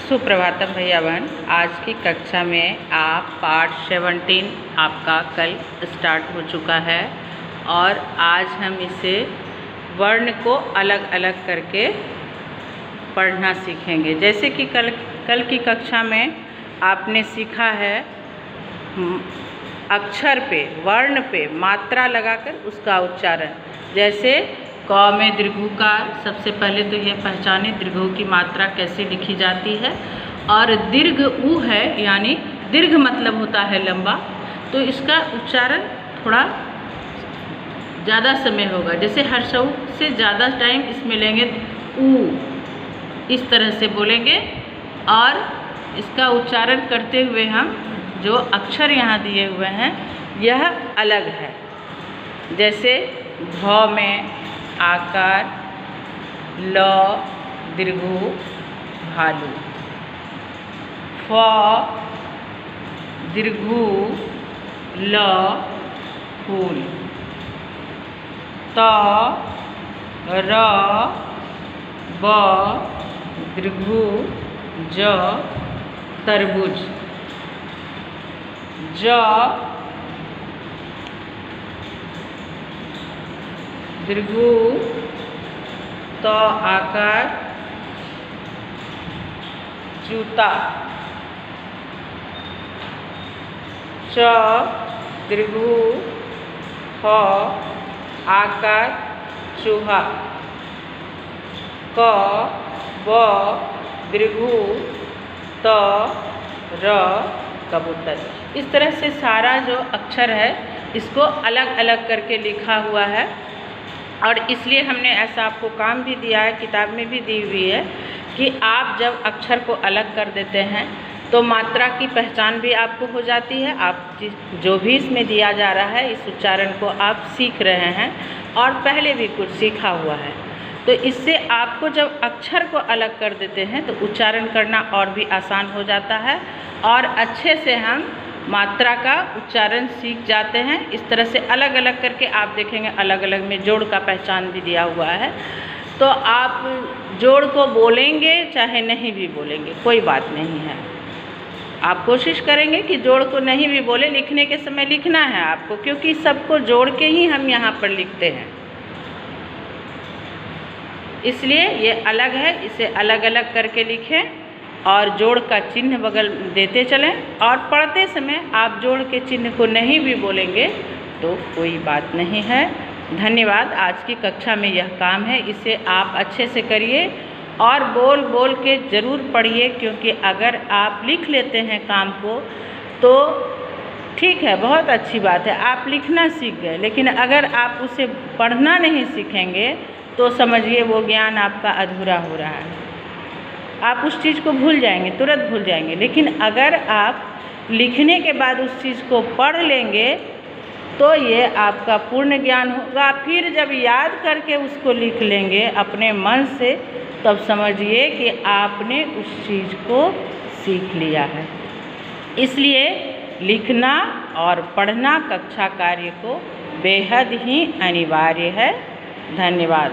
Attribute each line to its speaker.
Speaker 1: सुप्रभातम भैया बहन। आज की कक्षा में आप पार्ट 17 आपका कल स्टार्ट हो चुका है और आज हम इसे वर्ण को अलग अलग करके पढ़ना सीखेंगे। जैसे कि कल की कक्षा में आपने सीखा है अक्षर पे, वर्ण पे मात्रा लगाकर उसका उच्चारण। जैसे क में दीर्घकार, सबसे पहले तो यह पहचाने दीर्घों की मात्रा कैसे लिखी जाती है। और दीर्घ ऊ है, यानी दीर्घ मतलब होता है लंबा, तो इसका उच्चारण थोड़ा ज़्यादा समय होगा। जैसे हर्षऊ से ज़्यादा टाइम इसमें लेंगे, ऊ इस तरह से बोलेंगे। और इसका उच्चारण करते हुए हम जो अक्षर यहाँ दिए हुए हैं यह अलग है। जैसे भ में आकार, ल दीर्घू भालू, फ दीर्घू ल फूल, त र ब दीर्घू ज तरबूज, ज दीर्घू त आकार जूता, च दीर्घू ह आकार चूहा, क ब दीर्घू त र कबूतर। इस तरह से सारा जो अक्षर है इसको अलग अलग करके लिखा हुआ है। और इसलिए हमने ऐसा आपको काम भी दिया है, किताब में भी दी हुई है कि आप जब अक्षर को अलग कर देते हैं तो मात्रा की पहचान भी आपको हो जाती है। आप जो भी इसमें दिया जा रहा है इस उच्चारण को आप सीख रहे हैं और पहले भी कुछ सीखा हुआ है। तो इससे आपको जब अक्षर को अलग कर देते हैं तो उच्चारण करना और भी आसान हो जाता है और अच्छे से हम मात्रा का उच्चारण सीख जाते हैं। इस तरह से अलग अलग करके आप देखेंगे, अलग अलग में जोड़ का पहचान भी दिया हुआ है। तो आप जोड़ को बोलेंगे चाहे नहीं भी बोलेंगे, कोई बात नहीं है। आप कोशिश करेंगे कि जोड़ को नहीं भी बोले, लिखने के समय लिखना है आपको, क्योंकि सबको जोड़ के ही हम यहाँ पर लिखते हैं। इसलिए ये अलग है, इसे अलग अलग करके लिखें और जोड़ का चिन्ह बगल देते चलें। और पढ़ते समय आप जोड़ के चिन्ह को नहीं भी बोलेंगे तो कोई बात नहीं है। धन्यवाद। आज की कक्षा में यह काम है, इसे आप अच्छे से करिए और बोल बोल के ज़रूर पढ़िए, क्योंकि अगर आप लिख लेते हैं काम को तो ठीक है, बहुत अच्छी बात है, आप लिखना सीख गए। लेकिन अगर आप उसे पढ़ना नहीं सीखेंगे तो समझिए वो ज्ञान आपका अधूरा हो रहा है। आप उस चीज़ को भूल जाएंगे, तुरंत भूल जाएंगे। लेकिन अगर आप लिखने के बाद उस चीज़ को पढ़ लेंगे तो ये आपका पूर्ण ज्ञान होगा। फिर जब याद करके उसको लिख लेंगे अपने मन से, तब समझिए कि आपने उस चीज़ को सीख लिया है। इसलिए लिखना और पढ़ना कक्षा कार्य को बेहद ही अनिवार्य है। धन्यवाद।